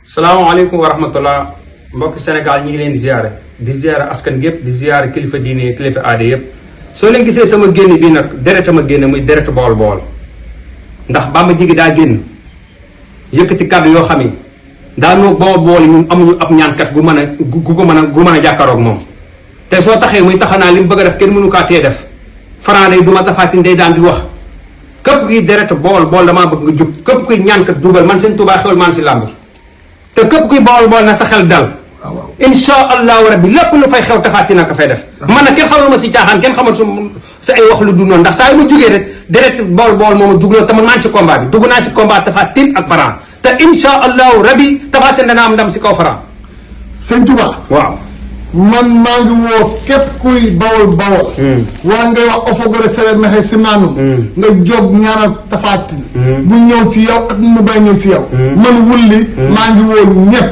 salaamaaleykum wa rahmatullah mbokki Sénégal ñi ngi leen di ziare askan gépp di ziare kilifa diine kilifa aada yëpp soo leen gisee sama génn bii nag deret ma génn muy deretu bool bool ndax Bamba Jigi daa génn yëkkati kàddu yoo xam ni daa noog bool bool yi ñun amuñu ab ñaankat gu mën a jàkkaaroog moom te soo taxee muy taxanaa li mu bëgg a def kenn mënu kaa tee def Franc day duma tafaatin day daan di wax képp kuy deretu bool bool damaa bëgg nga jub képp kuy ñaankat dugal man seen Tuubaa xewal man si làmb te képp kuy bool bool na sa xel dal insha allahu rabbi lépp lu fay xew tafaati na ko fay def man nag kenn xamal ma si caaxaan kenn xamal sa ay wax lu du noonu ndax saa yu ma jógee rek deret bool bool mooma jugloo te man maa ngi si combat bi dugg naa si combat tafaatin ak Franc te insha allahu rabbi tafaatin dana am ndam si kaw Franc. sëñ Touba waaw man maa ngi woo képp kuy bawol wala ngay wax ofogore sere mexe si naanu nga jóg ñaanal tafaatin bu ñëw ci yow ak mu bay ñëw ci yow man wulli maa ngi woo ñëpp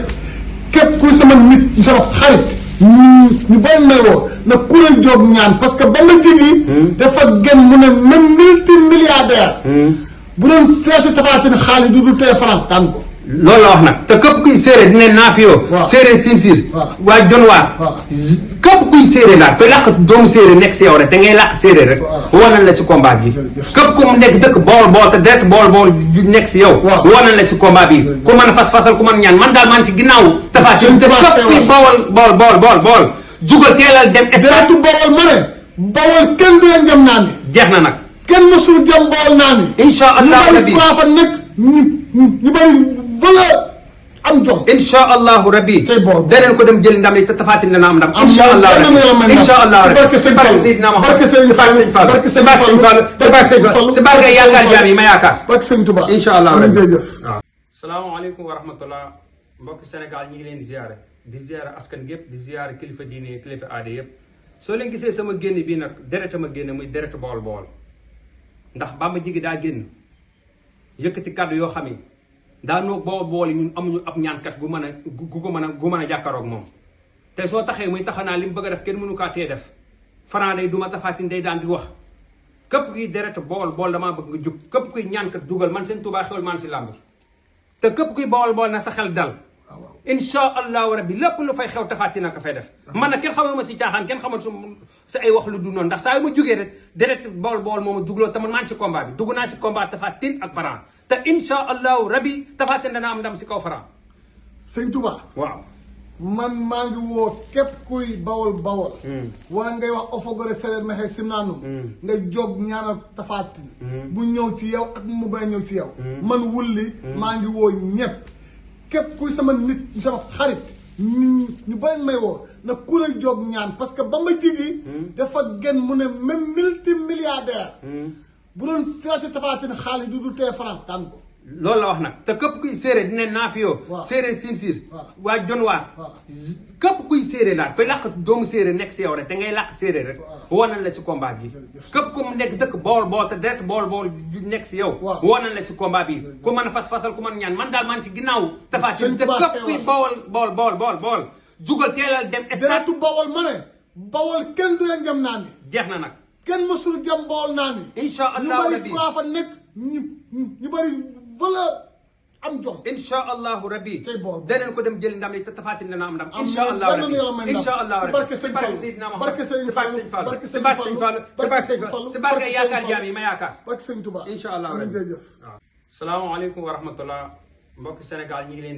képp kuy sama nit sama xarit ñu bari may woo na ku la jóg ñaan parce que Bamba Jigi dafa gën mu ne même multimilliardaire bu doon seesi tafaatin xaalis du tee Franc daan ko loolu la wax nag te képp kuy séeréer dina naafiyoo séeréer sinsiir waa jonwaar képp kuy séeréer daal koy làq doomu séeréer nekk si yow rek te ngay làq séeréer rek wanal la si combat bi képp ku mu nekk dëkk bool bool te deret bool bool nekk si yow wanal la si combat bi ku mën a fas-fasal ku mën a ñaan man daal man si ginnaaw tafaatin te képp kuy bool jugal teelal dem deretu bawol ma ne bawol kenn du leen jëm naa ni jeex na nag kenn mësul jëm bawol naa ni insha allahu rabbi fa nekk ñu bari valeur am jom insha allahu rabbi daneen ko dem jëli ndam li te tafaatin dana am ndam insha allahu rabbi insha allahu rabbi barke Seydina Muhammad barke Sëñ Fallu si barke yaakaar jaam yi ma yaakaar barke Sëñ Tuubaa insha allahu rabbi waaw salaamaaleykum wa rahmatullah mbokki Sénégal ñi ngi leen di ziare askan gépp di ziare kilifa diine kilifa aada yëpp soo leen gisee sama génn bii nag deret ma génn muy deretu bool bool ndax Bamba Jigi daa génn yëkkati kàddu yoo xam ni daa noog bool bool yi ñun amuñu ab ñaankat gu mën a jàkkaaroog moom te soo taxee muy taxanaa li mu bëgg a def kenn mënu kaa tee def Franc day duma tafaatin day daan di wax képp kuy deretu bool bool damaa bëgg nga jub képp kuy ñaankat dugal man seen Tuubaa xewal man si làmb te képp kuy bool bool na sa xel dal insha allahu rabbi lépp lu fay xew tafaatin na ko fay def man nag kenn xamal ma si caaxaan kenn xamal sa ay wax lu du noonu ndax saa yu ma jógee rek deret bool bool mooma jugloo te man maa ngi si combat bi dugg naa si combat tafaatin ak Franc te insha allahu rabbi tafaatin dana am ndam si kaw Franc. sëñ Touba waaw man maa ngi woo képp kuy bawol wala ngay wax ofogore sere mexe si naanu nga jóg ñaanal tafaatin bu ñëw ci yow ak mu bay ñëw ci yow man wulli maa ngi woo ñëpp képp kuy sama nit sama xarit ñu bari may woo na ku la jóg ñaan parce que Bamba Jigi dafa gën mu ne même multimilliardaire bu doon seesi tafaatin xaalis du tee Franc daan ko loolu la wax nag te képp kuy séeréer dina naafiyoo séeréer sinsiir waa jonwaar képp kuy séeréer daal koy làq doomu séeréer nekk si yow rek te ngay làq séeréer rek wanal la si combat bi képp ku mu nekk dëkk bool bool te deret bool bool nekk si yow wanal la si combat bi ku mën a fas-fasal ku mën a ñaan man daal man si ginnaaw tafaatin te képp kuy bool jugal teelal dem deretu bawol ma ne bawol kenn du leen jëm naa ni jeex na nag kenn mësul jëm bawol naa ni insha allahu rabbi ñu bari fa nekk ñu bari valeur am jom insha allahu rabbi daneen ko dem jëli ndam li te tafaatin dana am ndam insha allahu rabbi insha allahu rabbi barke Seydina Muhammad barke Sëñ Fallu si barke yaakaar jaam yi ma yaakaar barke Sëñ Tuubaa insha allahu rabbi waaw salaamaaleykum wa rahmatullah mbokki Sénégal ñi ngi leen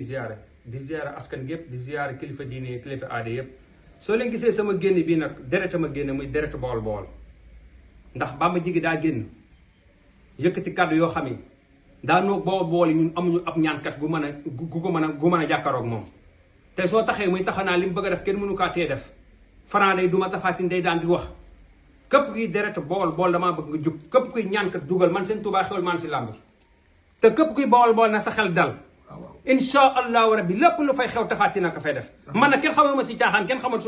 di ziare askan gépp di ziare kilifa diine kilifa aada yëpp soo leen gisee sama génn bii nag deret ma génn muy deretu bool bool ndax Bamba Jigi daa génn yëkkati kàddu yoo xam ni daa noog bool bool yi ñun amuñu ab ñaankat gu mën a jàkkaaroog moom te soo taxee muy taxanaa li mu bëgg a def kenn mënu kaa tee def Franc day duma tafaatin day daan di wax képp kuy deretu bool bool damaa bëgg nga jub képp kuy ñaankat dugal man seen Tuubaa xewal man si làmb te képp kuy bool bool na sa xel dal insha allahu rabbi lépp lu fay xew tafaatin na ko fay def man nag kenn xamal ma si caaxaan kenn xamal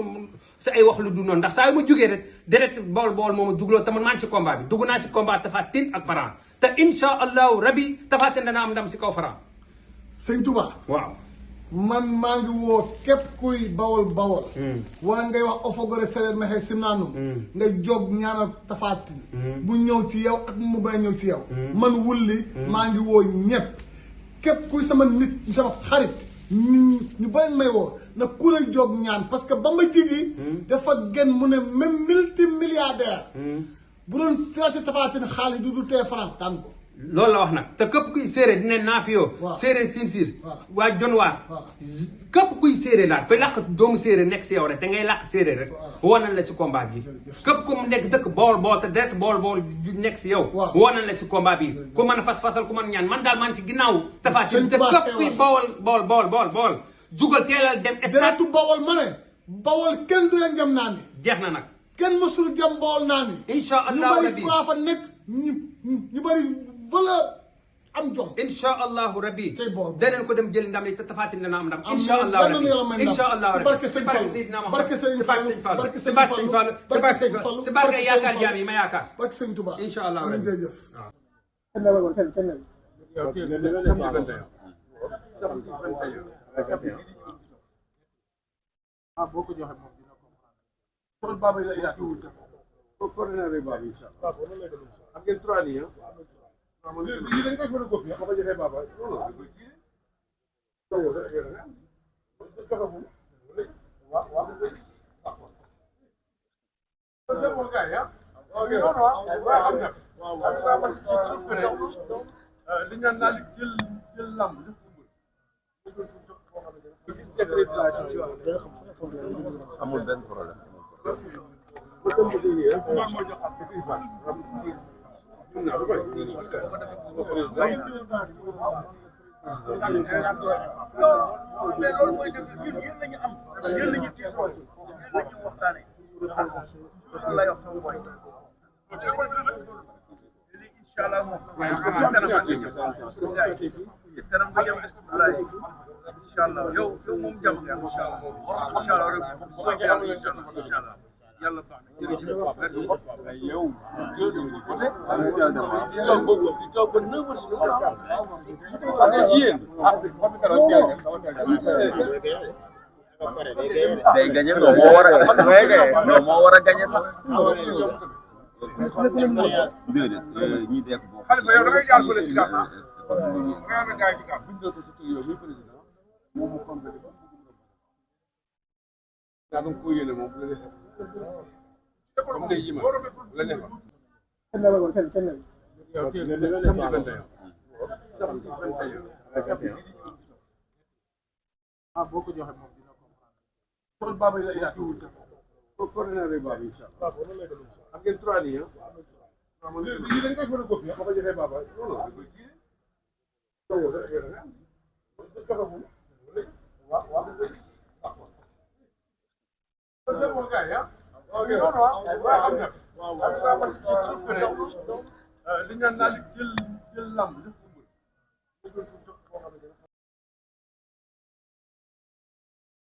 sa ay wax lu du noonu ndax saa yu ma jógee rek deret bool bool mooma jugloo te man maa ngi si combat bi dugg naa si combat tafaatin ak Franc te insha allahu rabbi tafaatin dana am ndam si kaw Franc. sëñ Touba waaw man maa ngi woo képp kuy bawol wala ngay wax ofogore sere mexe si naanu nga jóg ñaanal tafaatin bu ñëw ci yow ak mu bay ñëw ci yow man wulli maa ngi woo ñëpp képp kuy sama nit sama xarit ñu bëri may woo na ku ne jóg ñaan parce que Bamba Jigi dafa gën mu ne même multimilliardaire bu doon si Tapha Tine xaalis du tee franc daan ko loolu la wax nag te képp kuy séeréer dina naafiyoo séeréer sinsiir waa jonwaar képp kuy séeréer laat koy làq doomu séeréer nekk si yow rek te ngay làq séeréer rek woonal la si combat bi képp ku mu nekk dëkk bool te deret bool nekk si yow woonal la si combat bi ku mën a fasal ku mën ñaan man daal man si ginnaaw Tapha Tine te képp kuy bool jugal teelal dem deretu bawol ma ne bawol kenn du leen jam naa ni jeex na nag kenn mësul jam bawol naa ni incha allahu rabbi ñu bëri fa nekk ñu bëri valeur am jom incha allahu rabbi daneen ko dem jëli ndam li te Tapha Tine dana am ndam incha allahu rabbi incha allahu rabbi barke sëñ Fall barke sëñ Fall barke sëñ Fall si barke yaakaar jaam yi ma yaakaar barke sëñ Touba incha allahu rabbi jërëjëf boo ko joxe moom dina comprendre kon baba la yaa ko coordinateur baba inshallah am ngeen 3 li li dañ koy photocopie ko joxe baba li ñaan naa jël lamb amul benn problème. inshallah yow moom jàmm nga inshallah rek inshallah yàlla baax na yow di toog ba 9 heures day gagné non moo war a gagné sax. déedéet ñi dee ko bokk. Xalifa yow da ngay jaar fële ci gàmm nga am gaay ci gàmm buñ doon sa yow muy président moom mu complété ba da nga ko yéene moom bu la defee comme ngay yima la nefa boo ko joxe moom dina comprendre kon baba la yaa ko coordinateur baba inshallah am ngeen 3 li li dañ koy photocopie ko joxe baba li ñaan naa jël lamb